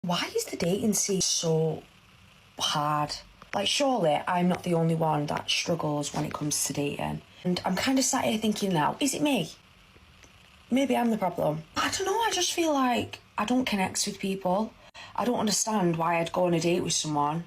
Why is the dating scene so hard? Like, surely I'm not the only one that struggles when it comes to dating. And I'm kind of sat here thinking now, is it me? Maybe I'm the problem. I don't know, I just feel like I don't connect with people. I don't understand why I'd go on a date with someone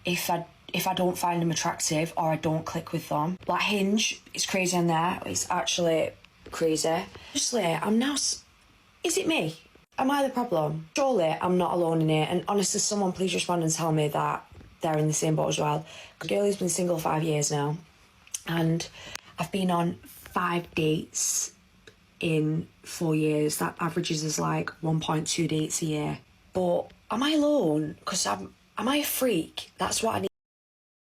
if I don't find them attractive or I don't click with them. Like Hinge, it's crazy on there. It's actually crazy. Honestly, I'm now... Is it me? Am I the problem? Surely I'm not alone in it. And honestly, someone please respond and tell me that they're in the same boat as well. The girl who's been single 5 years now. And I've been on 5 dates in 4 years. That averages as like 1.2 dates a year. But am I alone? Because am I a freak? That's what I need.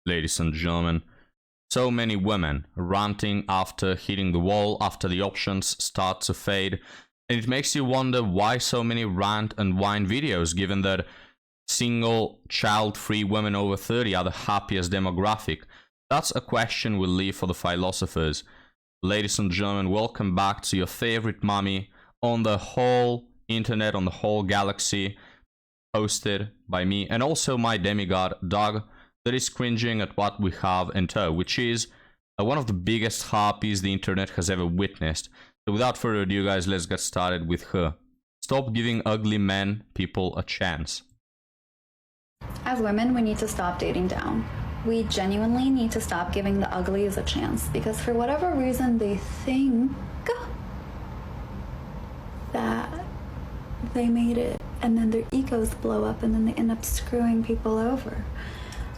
Ladies and gentlemen, so many women ranting after hitting the wall, after the options start to fade. And it makes you wonder why so many rant and whine videos, given that single, child-free women over 30 are the happiest demographic. That's a question we'll leave for the philosophers. Ladies and gentlemen, welcome back to your favorite mommy on the whole internet, on the whole galaxy, hosted by me and also my demigod, Doug, that is cringing at what we have in tow, which is one of the biggest harpies the internet has ever witnessed. So without further ado, guys, let's get started with her. Stop giving ugly men people a chance. As women, we need to stop dating down. We genuinely need to stop giving the uglies a chance because for whatever reason they think that they made it and then their egos blow up and then they end up screwing people over.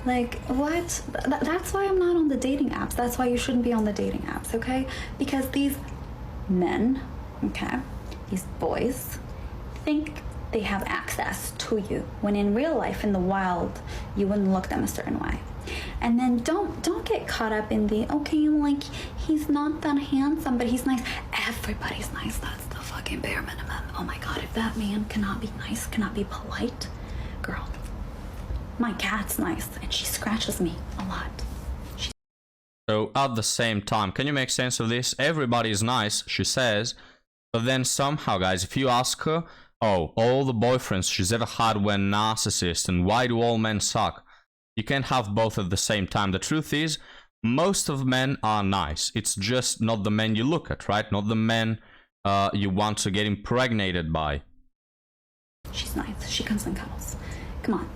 Like, what? That's why I'm not on the dating apps. That's why you shouldn't be on the dating apps, okay? Because these men, okay, these boys, think they have access to you when in real life, in the wild, you wouldn't look them a certain way. And then don't get caught up in the, okay, like, he's not that handsome, but he's nice. Everybody's nice. That's the fucking bare minimum. Oh my God, if that man cannot be nice, cannot be polite, girl, my cat's nice and she scratches me a lot. So at the same time, can you make sense of this? Everybody is nice, she says, but then somehow, guys, if you ask her, oh, all the boyfriends she's ever had were narcissists and why do all men suck? You can't have both at the same time. The truth is, most of men are nice. It's just not the men you look at, right? Not the men you want to get impregnated by. She's nice. She comes and cuddles. Come on.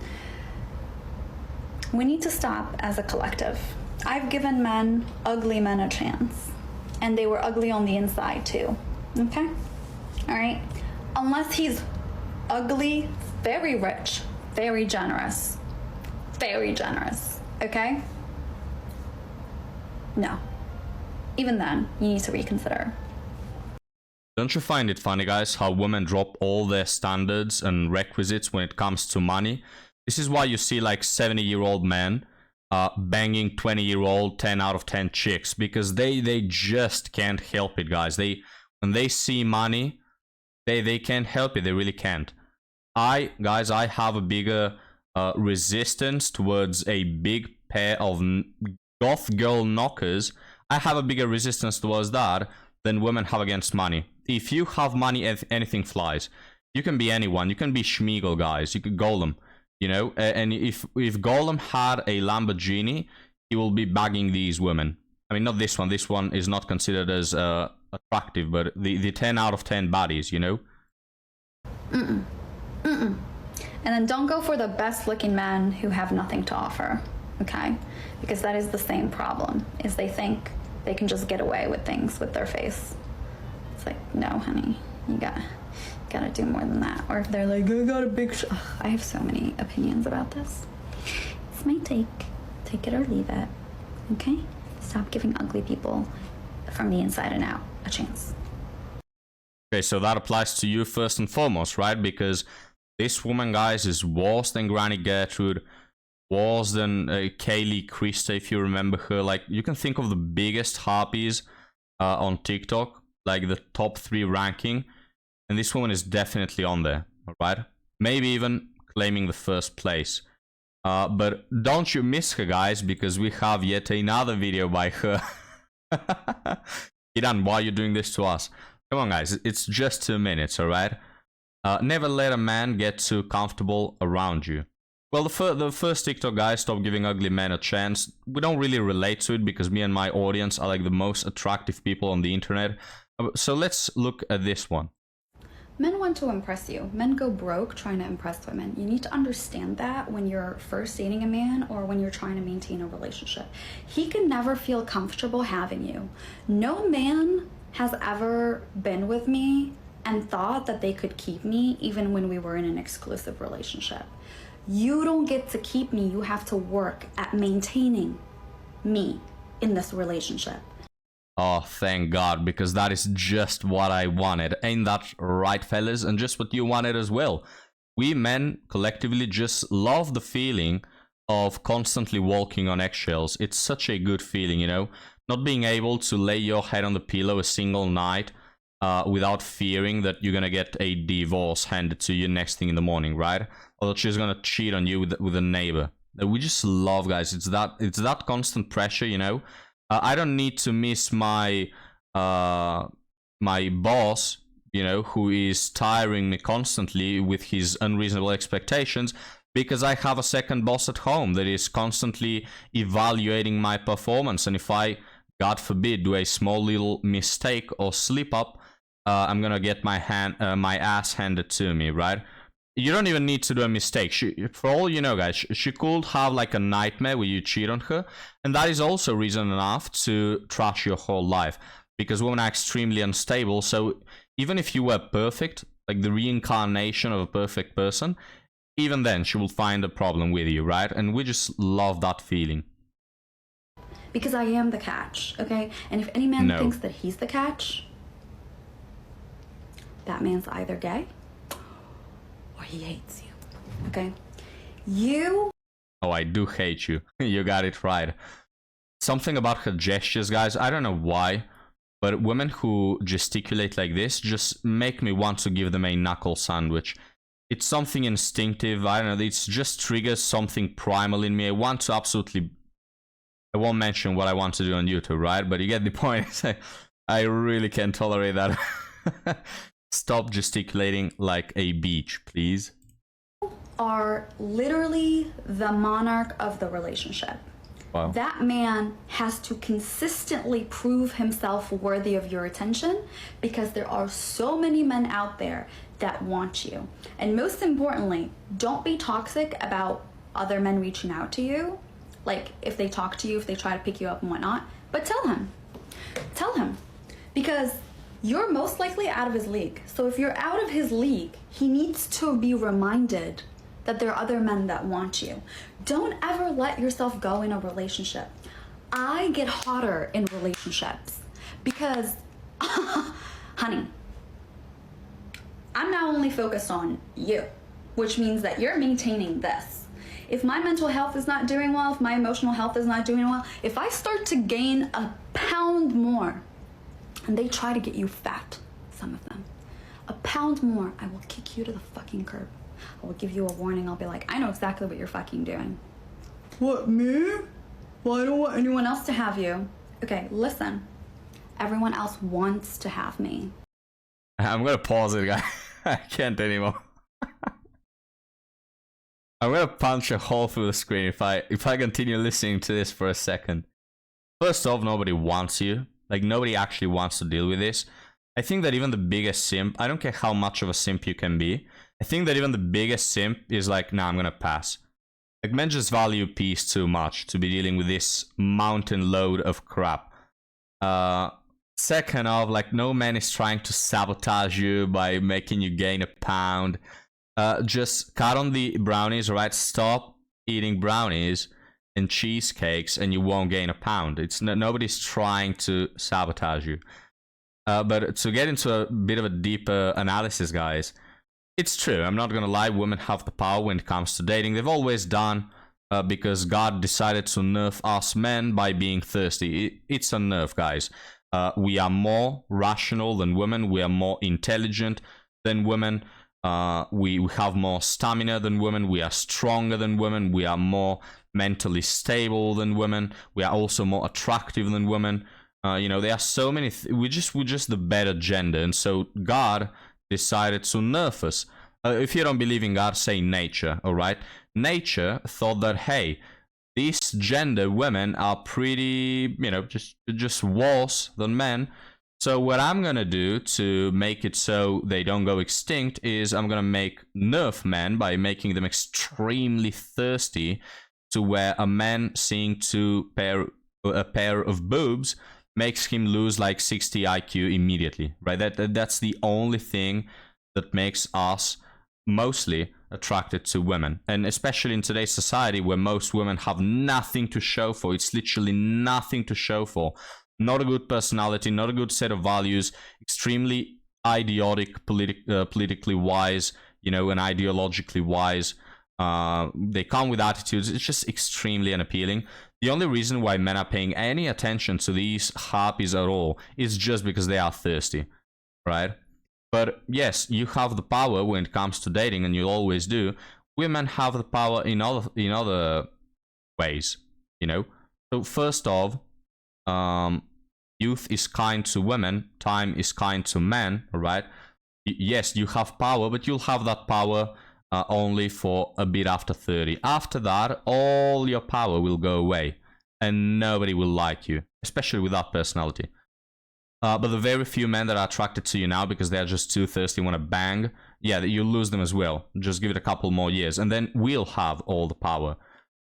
We need to stop as a collective. I've given men, ugly men, a chance. And they were ugly on the inside too. Okay? All right? Unless he's ugly, very rich, very generous. Very generous. Okay? No. Even then, you need to reconsider. Don't you find it funny, guys, how women drop all their standards and requisites when it comes to money? This is why you see like 70-year-old men banging 20-year-old 10 out of 10 chicks, because they just can't help it, guys. When they see money, they can't help it. They really can't. I have a bigger resistance towards a big pair of goth girl knockers. I have a bigger resistance towards that than women have against money. If you have money, anything flies. You can be anyone. You can be Schmeagol, guys. You could Golem. You know, and if Golem had a Lamborghini, he will be bagging these women. I mean, not this one. This one is not considered as attractive, but the 10 out of 10 baddies, you know? And then don't go for the best looking men who have nothing to offer, okay? Because that is the same problem, is they think they can just get away with things with their face. It's like, no, honey, you gotta do more than that. Or if they're like, I got a big I have so many opinions about this. It's my take it or leave it, okay? Stop giving ugly people from the inside and out a chance. Okay, so that applies to you first and foremost, right? Because this woman, guys, is worse than Granny Gertrude, worse than Kaylee Krista, if you remember her. Like, you can think of the biggest harpies on TikTok, like the top 3 ranking. And this woman is definitely on there, all right? Maybe even claiming the first place. But don't you miss her, guys, because we have yet another video by her. Idan, why are you doing this to us? Come on, guys, it's just 2 minutes, all right? Never let a man get too comfortable around you. Well, the first TikTok, guys, stop giving ugly men a chance. We don't really relate to it because me and my audience are like the most attractive people on the internet. So let's look at this one. Men want to impress you. Men go broke trying to impress women. You need to understand that when you're first dating a man or when you're trying to maintain a relationship. He can never feel comfortable having you. No man has ever been with me and thought that they could keep me even when we were in an exclusive relationship. You don't get to keep me. You have to work at maintaining me in this relationship. Oh, thank God, because that is just what I wanted. Ain't that right, fellas? And just what you wanted as well. We men collectively just love the feeling of constantly walking on eggshells. It's such a good feeling, you know? Not being able to lay your head on the pillow a single night without fearing that you're gonna get a divorce handed to you next thing in the morning, right? Or that she's gonna cheat on you with a neighbor. We just love, guys. It's that constant pressure, you know? I don't need to miss my my boss, you know, who is tiring me constantly with his unreasonable expectations, because I have a second boss at home that is constantly evaluating my performance. And if I, God forbid, do a small little mistake or slip up, I'm gonna get my ass handed to me, right? You don't even need to do a mistake. For all you know, guys, she could have like a nightmare where you cheat on her, and that is also reason enough to trash your whole life, because women are extremely unstable. So even if you were perfect, like the reincarnation of a perfect person, even then she will find a problem with you, right? And we just love that feeling. Because I am the catch, okay? And if any man thinks that he's the catch, that man's either gay or he hates you, okay? Oh, I do hate you. You got it right. Something about her gestures, guys, I don't know why, but women who gesticulate like this just make me want to give them a knuckle sandwich. It's something instinctive, I don't know, it just triggers something primal in me. I want to absolutely... I won't mention what I want to do on YouTube, right? But you get the point. I really can't tolerate that. Stop gesticulating like a beach, please. Are literally the monarch of the relationship. Wow. That man has to consistently prove himself worthy of your attention, because there are so many men out there that want you. And most importantly, don't be toxic about other men reaching out to you. Like, if they talk to you, if they try to pick you up and whatnot, but tell him, because you're most likely out of his league. So if you're out of his league, he needs to be reminded that there are other men that want you. Don't ever let yourself go in a relationship. I get hotter in relationships because, honey, I'm now only focused on you, which means that you're maintaining this. If my mental health is not doing well, if my emotional health is not doing well, if I start to gain a pound more, and they try to get you fat, some of them, a pound more, I will kick you to the fucking curb. I will give you a warning. I'll be like, I know exactly what you're fucking doing. What, me? Well, I don't want anyone else to have you. Okay, listen. Everyone else wants to have me. I'm gonna pause it, guys. I can't anymore. I'm gonna punch a hole through the screen if I continue listening to this for a second. First off, nobody wants you. Like, nobody actually wants to deal with this. I think that even the biggest simp, I don't care how much of a simp you can be, I think that even the biggest simp is like, nah, I'm gonna pass. Like, men just value peace too much to be dealing with this mountain load of crap. Second off, like, no man is trying to sabotage you by making you gain a pound. Just cut on the brownies, right? Stop eating brownies and cheesecakes and you won't gain a pound. It's nobody's trying to sabotage you. But to get into a bit of a deeper analysis, guys, it's true. I'm not gonna lie, women have the power when it comes to dating. They've always done, because God decided to nerf us men by being thirsty. It's a nerf, guys. We are more rational than women. We are more intelligent than women. We have more stamina than women. We are stronger than women. We are more mentally stable than women. We are also more attractive than women. You know, there are so many. We're just the better gender, and so God decided to nerf us. If you don't believe in God, say nature, all right? Nature thought that, hey, these gender women are pretty, you know, just worse than men. So what I'm gonna do to make it so they don't go extinct is I'm gonna nerf men by making them extremely thirsty, to where a man seeing a pair of boobs makes him lose like 60 IQ immediately, right? That's the only thing that makes us mostly attracted to women, and especially in today's society where most women have nothing to show for. It's literally nothing to show for. Not a good personality, not a good set of values, extremely idiotic, politically wise, you know, and ideologically wise. They come with attitudes. It's just extremely unappealing. The only reason why men are paying any attention to these harpies at all is just because they are thirsty, right? But yes, you have the power when it comes to dating, and you always do. Women have the power in other ways, you know. So first off, youth is kind to women, time is kind to men, right? Yes, you have power, but you'll have that power only for a bit after 30. After that, all your power will go away, and nobody will like you, especially with that personality. But the very few men that are attracted to you now because they're just too thirsty, want to bang, yeah, you lose them as well. Just give it a couple more years, and then we'll have all the power.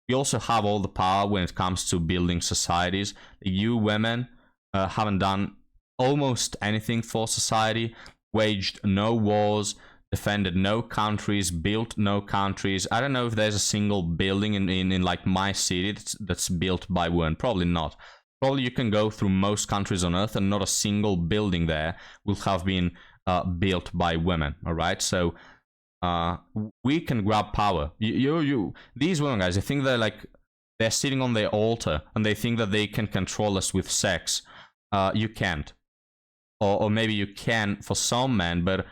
We also have all the power when it comes to building societies. You women haven't done almost anything for society, waged no wars, defended no countries, built no countries. I don't know if there's a single building in like my city that's built by women. Probably not. Probably you can go through most countries on earth and not a single building there will have been built by women, all right? So we can grab power. These women, guys, I think they're sitting on their altar and they think that they can control us with sex. You can't. Or maybe you can for some men, but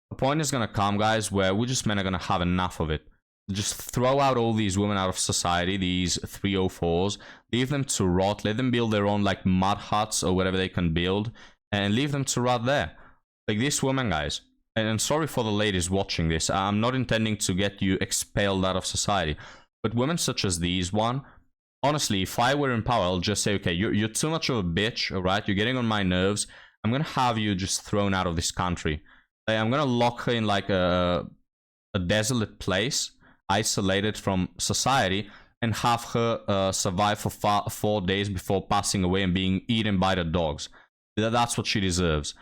the point is going to come, guys, where we just men are going to have enough of it. Just throw out all these women out of society, these 304s, leave them to rot, let them build their own like mud huts or whatever they can build, and leave them to rot there. Like this woman, guys, and sorry for the ladies watching this, I'm not intending to get you expelled out of society, but women such as these one, honestly, if I were in power, I'll just say, okay, you're too much of a bitch, all right? You're getting on my nerves. I'm going to have you just thrown out of this country. I'm going to lock her in like a desolate place, isolated from society, and have her survive for 4 days before passing away and being eaten by the dogs. That's what she deserves.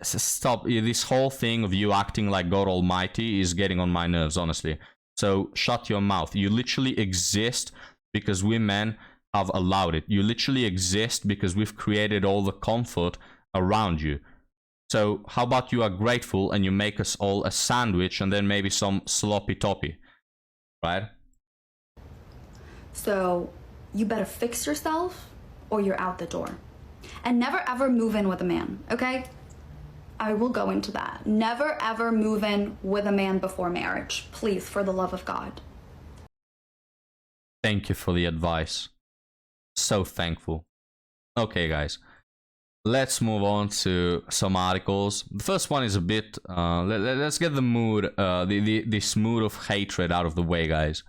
Stop. This whole thing of you acting like God Almighty is getting on my nerves, honestly. So shut your mouth. You literally exist because we men have allowed it. You literally exist because we've created all the comfort around you. So how about you are grateful and you make us all a sandwich and then maybe some sloppy toppy, right? So you better fix yourself or you're out the door. And never ever move in with a man, okay? I will go into that. Never ever move in with a man before marriage. Please, for the love of God. Thank you for the advice. So thankful. Okay, guys. Let's move on to some articles. The first one is a bit... let's get the mood, this mood of hatred out of the way, guys.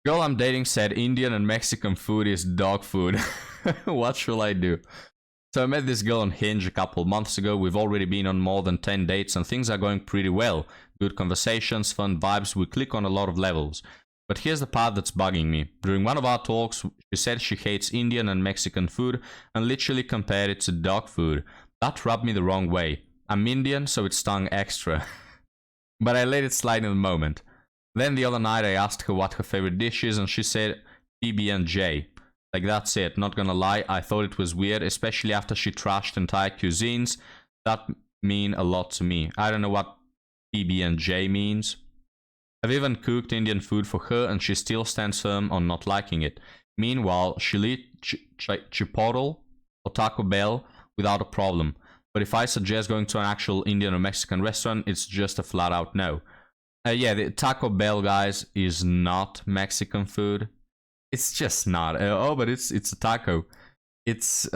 Girl I'm dating said Indian and Mexican food is dog food. What shall I do? So I met this girl on Hinge a couple months ago. We've already been on more than 10 dates and things are going pretty well. Good conversations, fun vibes, we click on a lot of levels. But here's the part that's bugging me. During one of our talks, she said she hates Indian and Mexican food and literally compared it to dog food. That rubbed me the wrong way. I'm Indian, so it stung extra. But I let it slide in the moment. Then the other night I asked her what her favorite dish is and she said PB&J. Like that's it, not gonna lie, I thought it was weird, especially after she trashed entire cuisines. That mean a lot to me. I don't know what PB&J means. I've even cooked Indian food for her and she still stands firm on not liking it. Meanwhile, she'll eat Chipotle or Taco Bell without a problem. But if I suggest going to an actual Indian or Mexican restaurant, it's just a flat out no. Yeah, the Taco Bell, guys, is not Mexican food. It's just not. Oh, but it's a taco. It's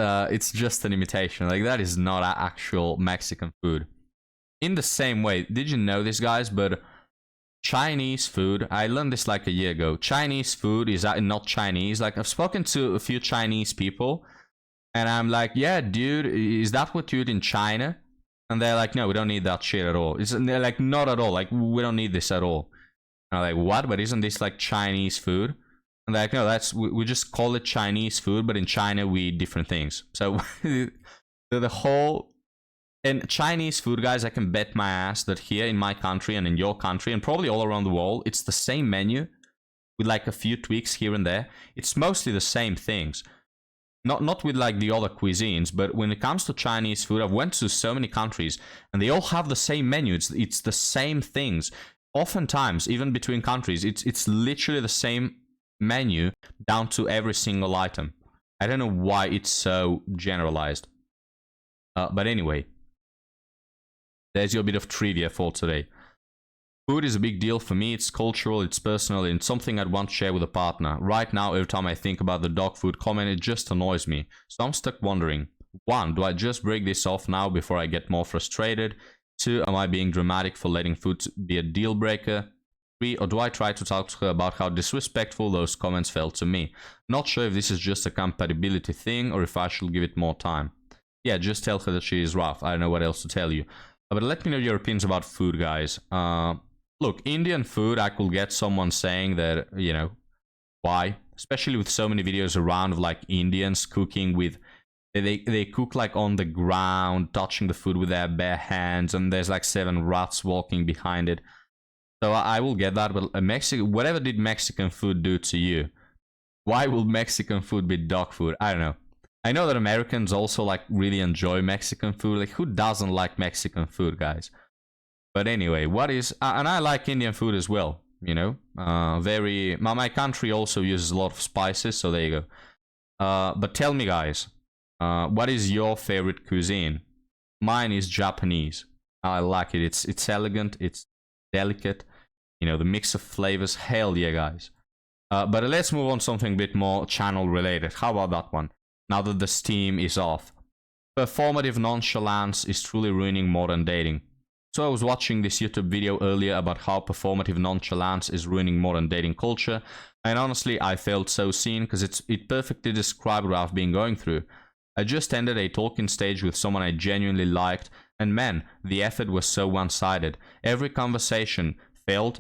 just an imitation. Like that is not actual Mexican food. In the same way, did you know this, guys? But Chinese food, I learned this like a year ago. Chinese food is not Chinese. Like, I've spoken to a few Chinese people, and I'm like, yeah, dude, is that what you eat in China? And they're like, no, we don't need that shit at all. And they're like, not at all. Like, we don't need this at all. And I'm like, what? But isn't this like Chinese food? And they're like, no, we just call it Chinese food, but in China we eat different things. So the whole... And Chinese food, guys, I can bet my ass that here in my country and in your country and probably all around the world, it's the same menu with like a few tweaks here and there. It's mostly the same things. Not with like the other cuisines, but when it comes to Chinese food, I've went to so many countries and they all have the same menu. It's the same things. Oftentimes, even between countries, it's literally the same menu down to every single item. I don't know why it's so generalized. But anyway, there's your bit of trivia for today. Food is a big deal for me. It's cultural, it's personal, and it's something I'd want to share with a partner. Right now, every time I think about the dog food comment, it just annoys me. So I'm stuck wondering, 1, do I just break this off now before I get more frustrated? 2, am I being dramatic for letting food be a deal breaker? 3, or do I try to talk to her about how disrespectful those comments felt to me? Not sure if this is just a compatibility thing or if I should give it more time. Yeah, just tell her that she is rough. I don't know what else to tell you. But let me know your opinions about food, guys. Look, Indian food, I could get someone saying that, you know, why? Especially with so many videos around of like Indians cooking with, they cook like on the ground, touching the food with their bare hands, and there's like 7 rats walking behind it. So I will get that, but whatever did Mexican food do to you? Why will Mexican food be dog food? I don't know. I know that Americans also like really enjoy Mexican food. Like, who doesn't like Mexican food, guys? But anyway, what is... and I like Indian food as well, you know. My country also uses a lot of spices, so there you go. But tell me, guys, what is your favorite cuisine? Mine is Japanese. I like it. It's elegant, it's delicate. You know, the mix of flavors. Hell yeah, guys. But let's move on to something a bit more channel related. How about that one? Now that the steam is off. Performative nonchalance is truly ruining modern dating. So I was watching this YouTube video earlier about how performative nonchalance is ruining modern dating culture, and honestly I felt so seen because it perfectly described what I've been going through. I just ended a talking stage with someone I genuinely liked, and man, the effort was so one-sided. Every conversation felt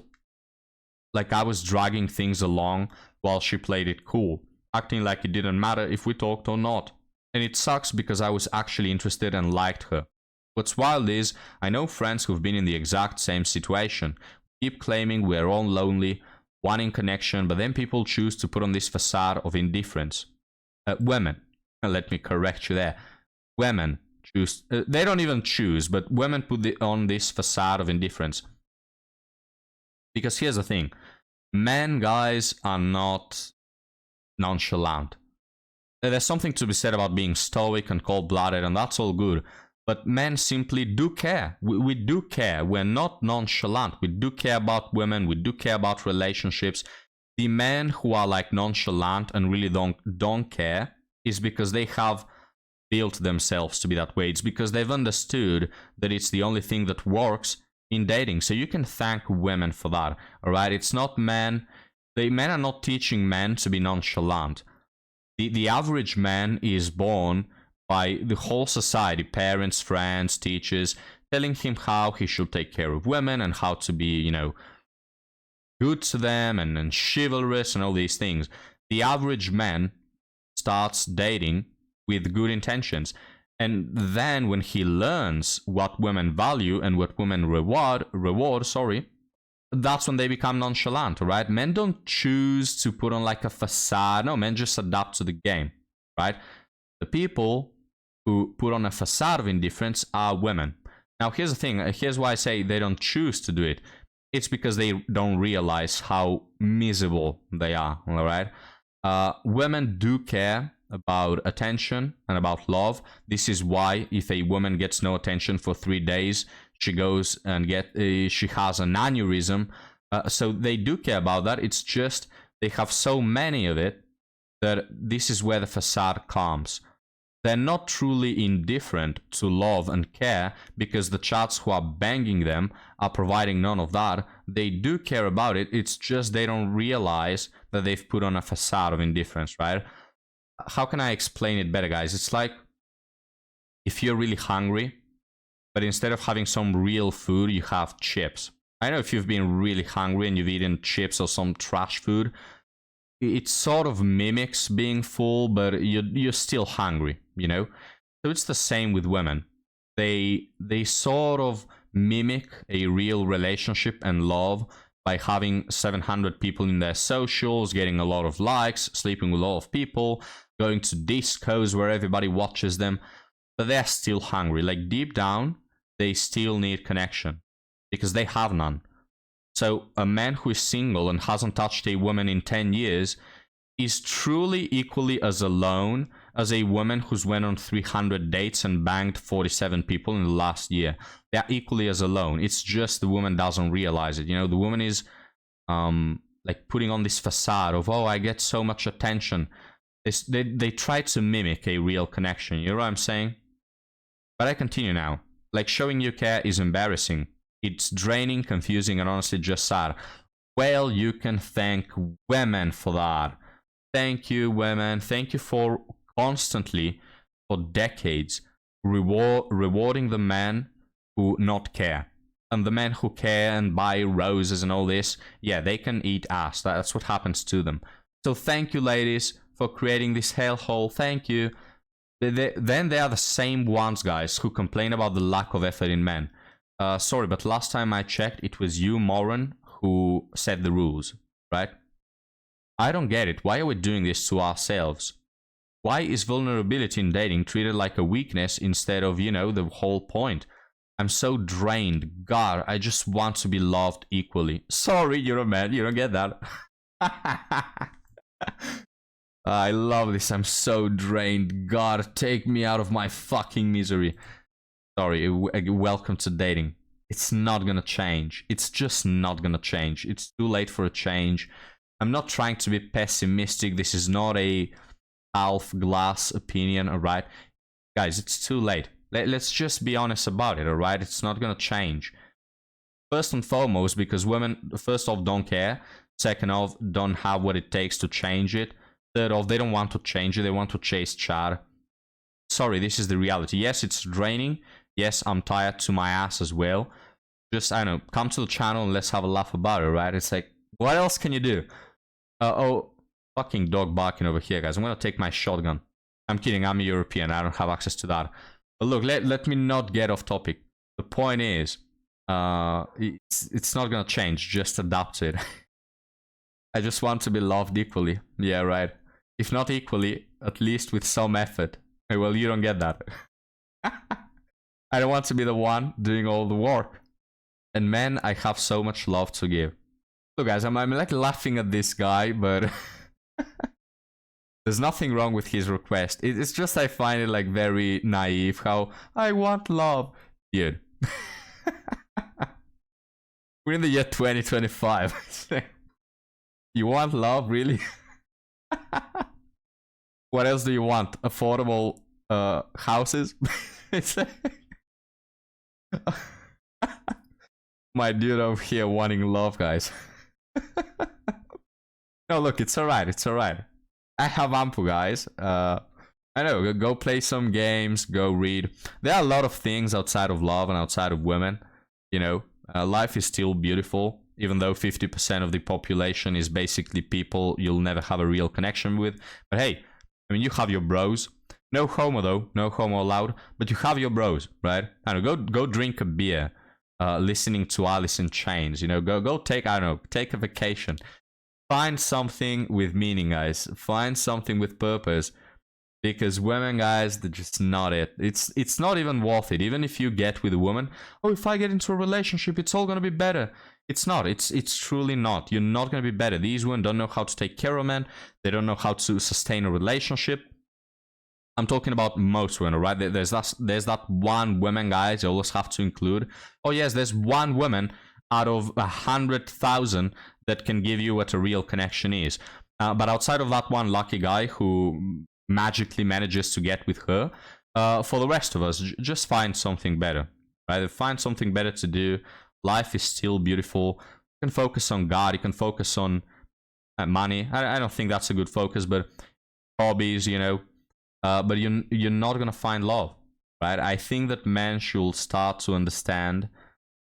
like I was dragging things along while she played it cool, acting like it didn't matter if we talked or not. And it sucks because I was actually interested and liked her. What's wild is, I know friends who've been in the exact same situation. We keep claiming we're all lonely, wanting connection, but then people choose to put on this facade of indifference. Women, let me correct you there. Women choose, they don't even choose, but women put on this facade of indifference. Because here's the thing. Men, guys, are not nonchalant. There's something to be said about being stoic and cold-blooded, and that's all good. But men simply do care. We do care. We're not nonchalant. We do care about women. We do care about relationships. The men who are like nonchalant and really don't care is because they have built themselves to be that way. It's because they've understood that it's the only thing that works in dating. So you can thank women for that. All right? It's not men. Men are not teaching men to be nonchalant. The average man is born by the whole society, parents, friends, teachers, telling him how he should take care of women and how to be, you know, good to them and chivalrous and all these things. The average man starts dating with good intentions. And then when he learns what women value and what women reward, that's when they become nonchalant, right? Men don't choose to put on like a facade. No, men just adapt to the game, right? The people who put on a facade of indifference are women. Now, here's the thing. Here's why I say they don't choose to do it. It's because they don't realize how miserable they are, all right? Women do care about attention and about love. This is why if a woman gets no attention for 3 days, she goes and she has an aneurysm. So they do care about that. It's just they have so many of it that this is where the facade comes. they're not truly indifferent to love and care, because the chats who are banging them are providing none of that. They do care about it. It's just they don't realize that they've put on a facade of indifference, right? How can I explain it better, guys? It's like if you're really hungry, but instead of having some real food, you have chips. I know if you've been really hungry and you've eaten chips or some trash food, it sort of mimics being full, but you're still hungry, you know? So it's the same with women. They sort of mimic a real relationship and love by having 700 people in their socials, getting a lot of likes, sleeping with a lot of people, going to discos where everybody watches them, but they're still hungry. Like deep down, they still need connection because they have none. So a man who is single and hasn't touched a woman in 10 years is truly equally as alone as a woman who's went on 300 dates and banged 47 people in the last year. They're equally as alone. It's just the woman doesn't realize it. You know, the woman is like putting on this facade of, oh, I get so much attention. They try to mimic a real connection. You know what I'm saying? But I continue now. Like, showing you care is embarrassing. It's draining, confusing, and honestly just sad. Well, you can thank women for that. Thank you, women. Thank you for constantly, for decades, rewarding the men who not care. And the men who care and buy roses and all this, yeah, they can eat ass. That's what happens to them. So thank you, ladies, for creating this hellhole. Thank you. Then they are the same ones, guys, who complain about the lack of effort in men. Sorry, but last time I checked, it was you, Moran, who set the rules, right? I don't get it. Why are we doing this to ourselves? Why is vulnerability in dating treated like a weakness instead of, you know, the whole point? I'm so drained. God, I just want to be loved equally. Sorry, you're a man. You don't get that. I love this. I'm so drained. God, take me out of my fucking misery. Sorry, welcome to dating. It's not gonna change. It's just not gonna change. It's too late for a change. I'm not trying to be pessimistic. This is not a half glass opinion, alright? Guys, it's too late. Let's just be honest about it, alright? It's not gonna change. First and foremost, because women, first off, don't care. Second off, don't have what it takes to change it. Third off, they don't want to change it. They want to chase chat. Sorry, this is the reality. Yes, it's draining. Yes, I'm tired to my ass as well. Just, I don't know, come to the channel and let's have a laugh about it, right? It's like, what else can you do? Oh, fucking dog barking over here, guys. I'm gonna take my shotgun. I'm kidding, I'm a European. I don't have access to that. But look, let me not get off topic. The point is, it's not gonna change. Just adapt to it. I just want to be loved equally. Yeah, right. If not equally, at least with some effort. Well, you don't get that. I don't want to be the one doing all the work. And man, I have so much love to give. Look, guys, I'm like laughing at this guy, but there's nothing wrong with his request. It's just I find it like very naive how I want love. Dude. We're in the year 2025. You want love, really? What else do you want? Affordable houses? It's like my dude over here wanting love, guys. No, look, it's alright, it's alright. I have ample, guys. I know, go play some games, go read. There are a lot of things outside of love and outside of women. You know, life is still beautiful, even though 50% of the population is basically people you'll never have a real connection with. But hey, I mean, you have your bros. No homo though, no homo allowed, but you have your bros, right? I don't know, go drink a beer, listening to Alice in Chains, you know, go take, I don't know, take a vacation. Find something with meaning, guys. Find something with purpose. Because women, guys, they're just not it. It's not even worth it. Even if you get with a woman, oh, if I get into a relationship, it's all gonna be better. It's not. It's truly not. You're not gonna be better. These women don't know how to take care of men. They don't know how to sustain a relationship. I'm talking about most women, right? There's that one woman, guys, you always have to include. Oh yes, there's one woman out of 100,000 that can give you what a real connection is. But outside of that one lucky guy who magically manages to get with her. For the rest of us, just find something better, right? Find something better to do. Life is still beautiful. You can focus on God. You can focus on money. I don't think that's a good focus, but hobbies, you know. But you're not gonna find love, right? I think that men should start to understand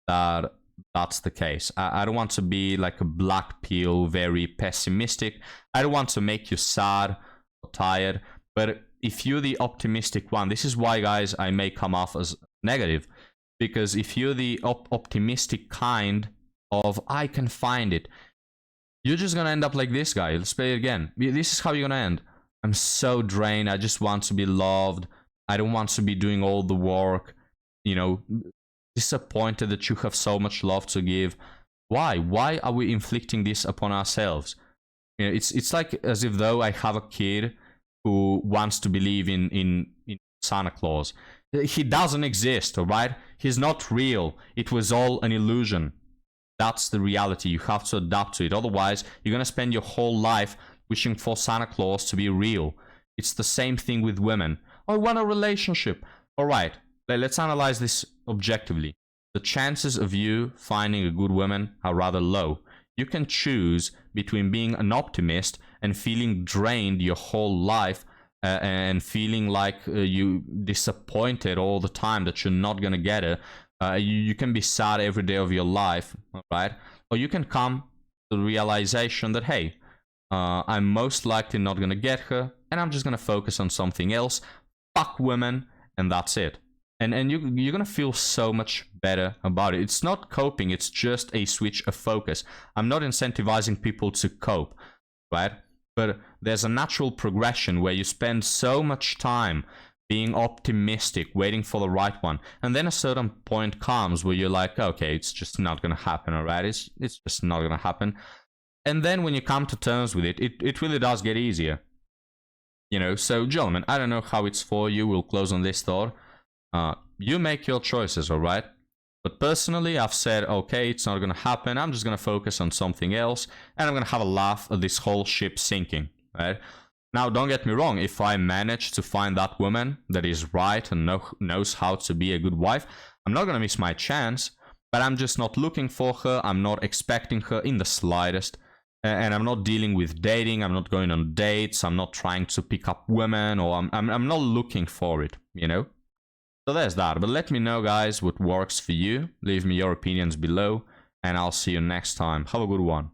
that that's the case. I don't want to be like a black pill, very pessimistic. I don't want to make you sad or tired. But if you're the optimistic one, this is why, guys, I may come off as negative. Because if you're the optimistic kind of, I can find it, you're just gonna end up like this guy. Let's play it again. This is how you're gonna end. I'm so drained. I just want to be loved. I don't want to be doing all the work. You know, disappointed that you have so much love to give. Why? Why are we inflicting this upon ourselves? You know, it's like as if though I have a kid who wants to believe in Santa Claus. He doesn't exist, all right? He's not real. It was all an illusion. That's the reality. You have to adapt to it. Otherwise, you're going to spend your whole life wishing for Santa Claus to be real. It's the same thing with women. Oh, I want a relationship. All right, let's analyze this objectively. The chances of you finding a good woman are rather low. You can choose between being an optimist and feeling drained your whole life and feeling like you disappointed all the time that you're not going to get it. You can be sad every day of your life, right? Or you can come to the realization that, hey, I'm most likely not going to get her, and I'm just going to focus on something else. Fuck women, and that's it. And you're going to feel so much better about it. It's not coping, it's just a switch of focus. I'm not incentivizing people to cope, right? But there's a natural progression where you spend so much time being optimistic, waiting for the right one. And then a certain point comes where you're like, okay, it's just not going to happen, all right? It's just not going to happen. And then when you come to terms with it, it really does get easier. You know, so gentlemen, I don't know how it's for you. We'll close on this thought. You make your choices, all right? But personally, I've said, okay, it's not going to happen. I'm just going to focus on something else. And I'm going to have a laugh at this whole ship sinking, right? Now, don't get me wrong. If I manage to find that woman that is right and knows how to be a good wife, I'm not going to miss my chance. But I'm just not looking for her. I'm not expecting her in the slightest. And I'm not dealing with dating. I'm not going on dates. I'm not trying to pick up women, or I'm not looking for it, you know? So there's that. But let me know, guys, what works for you. Leave me your opinions below, and I'll see you next time. Have a good one.